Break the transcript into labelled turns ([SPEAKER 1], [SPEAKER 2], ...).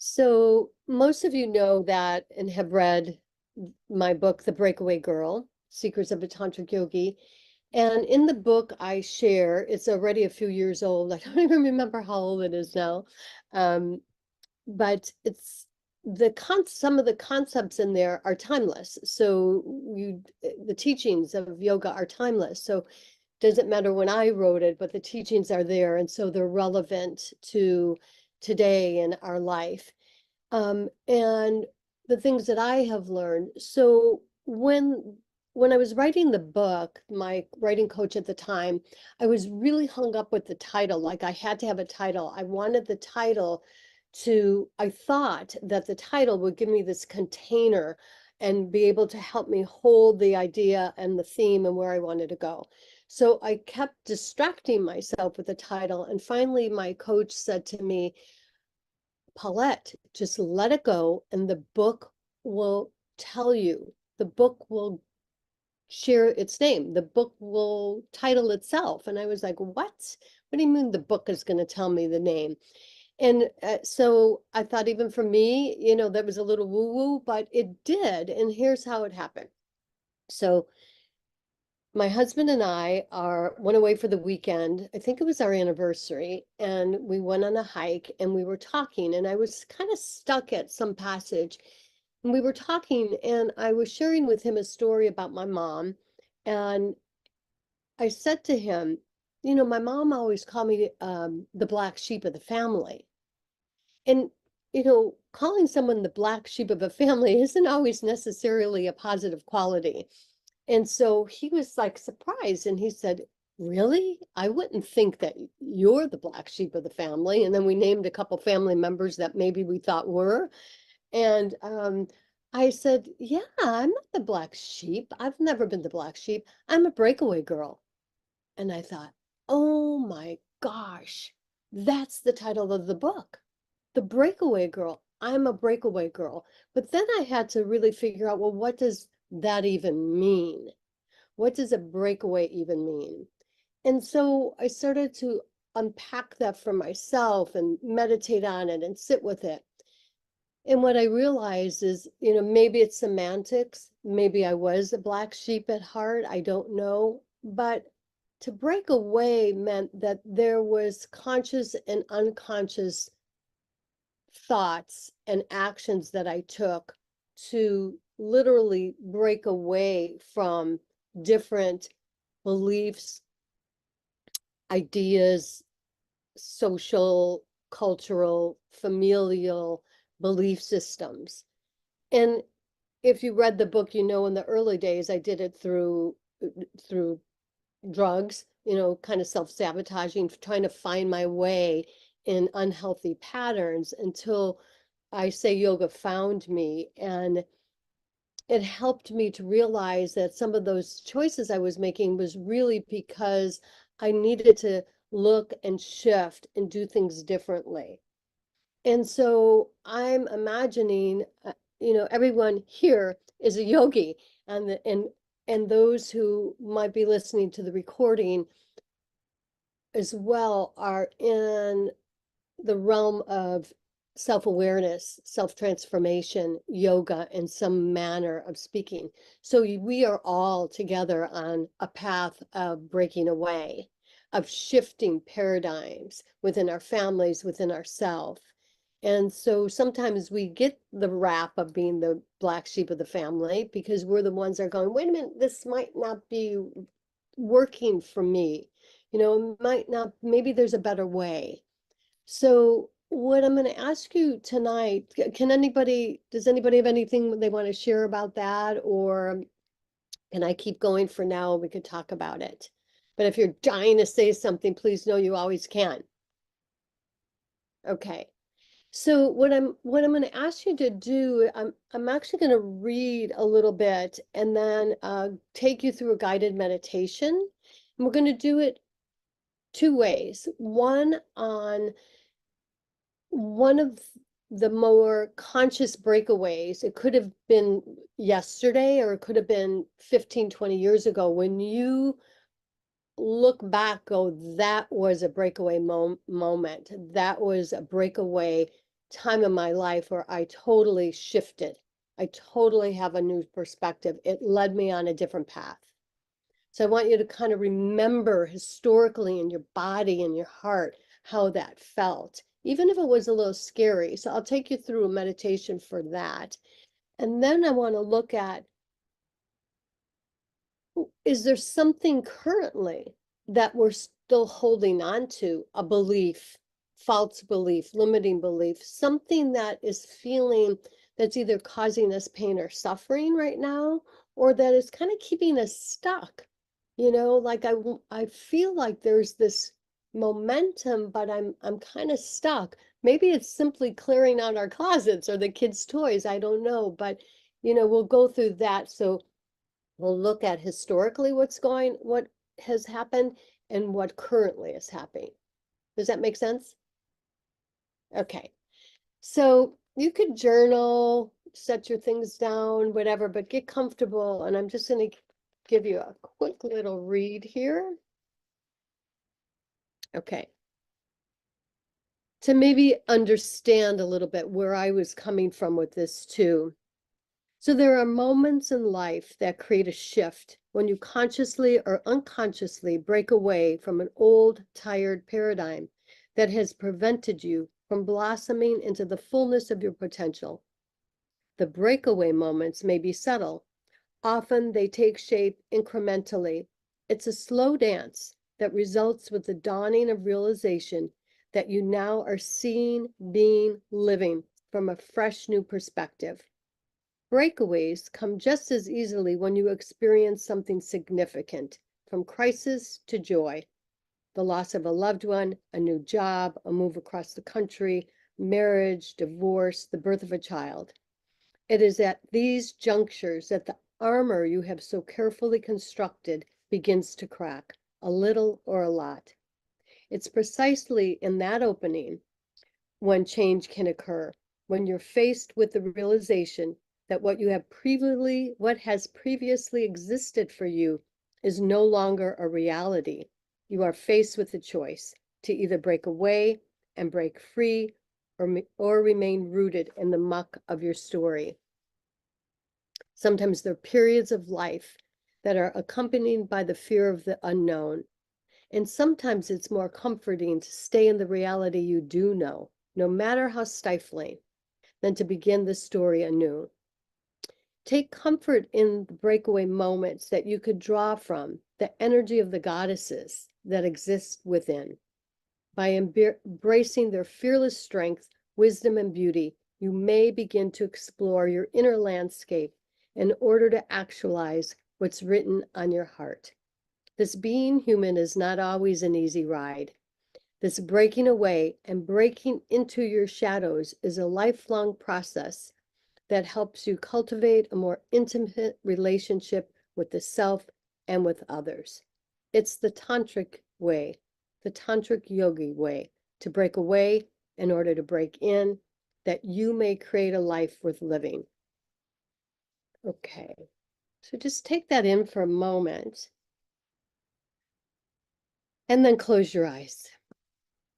[SPEAKER 1] So most of you know that and have read my book, The Breakaway Girl, Secrets of a Tantric Yogi. And in the book I share, it's already a few years old. I don't even remember how old it is now. Um, but it's some of the concepts in there are timeless. So the teachings of yoga are timeless. So doesn't matter when I wrote it, but the teachings are there. And so they're relevant to today in our life. And the things that I have learned. So when I was writing the book, my writing coach at the time, I was really hung up with the title. Like I had to have a title. I wanted the title I thought that the title would give me this container and be able to help me hold the idea and the theme and where I wanted to go. So I kept distracting myself with the title. And finally, my coach said to me, Paulette, just let it go and the book will tell you. The book will share its name. The book will title itself. And I was like, what? What do you mean the book is going to tell me the name? And so I thought even for me, that was a little woo-woo, but it did. And here's how it happened. So my husband and I went away for the weekend. I think it was our anniversary, and we went on a hike and we were talking, and I was kind of stuck at some passage. And we were talking, and I was sharing with him a story about my mom. And I said to him, my mom always called me the black sheep of the family. And, calling someone the black sheep of a family isn't always necessarily a positive quality. And so he was like surprised and he said, really? I wouldn't think that you're the black sheep of the family. And then we named a couple family members that maybe we thought were. And I said, yeah, I'm not the black sheep. I've never been the black sheep. I'm a breakaway girl. And I thought, oh my gosh, that's the title of the book. The Breakaway Girl. I'm a breakaway girl. But then I had to really figure out, well, what does that even mean? What does a breakaway even mean? And so I started to unpack that for myself and meditate on it and sit with it. And what I realized is, maybe it's semantics. Maybe I was a black sheep at heart. I don't know. But to break away meant that there was conscious and unconscious thoughts and actions that I took to literally break away from different beliefs, ideas, social, cultural, familial belief systems. And if you read the book, in the early days, I did it through drugs, kind of self-sabotaging, trying to find my way in unhealthy patterns until I say yoga found me. And it helped me to realize that some of those choices I was making was really because I needed to look and shift and do things differently. And so I'm imagining, everyone here is a yogi, and and those who might be listening to the recording as well are in the realm of self-awareness, self-transformation, yoga in some manner of speaking. So we are all together on a path of breaking away, of shifting paradigms within our families, within ourselves. And so sometimes we get the rap of being the black sheep of the family because we're the ones that are going, wait a minute, this might not be working for me. It might not, maybe there's a better way. So what I'm going to ask you tonight, does anybody have anything they want to share about that? Or can I keep going for now? We could talk about it. But if you're dying to say something, please know you always can. Okay. So what I'm going to ask you to do, I'm actually going to read a little bit and then take you through a guided meditation. And we're going to do it two ways. One of the more conscious breakaways, it could have been yesterday or it could have been 15, 20 years ago when you look back, go, that was a breakaway moment. That was a breakaway time in my life where I totally shifted. I totally have a new perspective. It led me on a different path. So I want you to kind of remember historically in your body and your heart how that felt, even if it was a little scary. So I'll take you through a meditation for that. And then I want to look at, is there something currently that we're still holding on to, a belief, false belief, limiting belief, something that is feeling that's either causing us pain or suffering right now, or that is kind of keeping us stuck. You know, like I feel like there's this momentum, but I'm kind of stuck. Maybe it's simply clearing out our closets or the kids' toys. I don't know, but we'll go through that. So we'll look at historically what has happened and what currently is happening. Does that make sense? Okay. So you could journal, set your things down, whatever, but get comfortable. And I'm just going to give you a quick little read here. Okay. To maybe understand a little bit where I was coming from with this too. So there are moments in life that create a shift when you consciously or unconsciously break away from an old, tired paradigm that has prevented you from blossoming into the fullness of your potential. The breakaway moments may be subtle. Often they take shape incrementally. It's a slow dance that results with the dawning of realization that you now are seeing, being, living from a fresh new perspective. Breakaways come just as easily when you experience something significant, from crisis to joy. The loss of a loved one, a new job, a move across the country, marriage, divorce, the birth of a child. It is at these junctures that the armor you have so carefully constructed begins to crack, a little or a lot. It's precisely in that opening when change can occur, when you're faced with the realization that what has previously existed for you is no longer a reality. You are faced with the choice to either break away and break free or remain rooted in the muck of your story. Sometimes there are periods of life that are accompanied by the fear of the unknown. And sometimes it's more comforting to stay in the reality you do know, no matter how stifling, than to begin the story anew. Take comfort in the breakaway moments that you could draw from the energy of the goddesses that exist within. By embracing their fearless strength, wisdom, and beauty, you may begin to explore your inner landscape in order to actualize what's written on your heart. This being human is not always an easy ride. This breaking away and breaking into your shadows is a lifelong process that helps you cultivate a more intimate relationship with the self and with others. It's the tantric way, the tantric yogi way, to break away in order to break in, that you may create a life worth living. Okay, so just take that in for a moment and then close your eyes.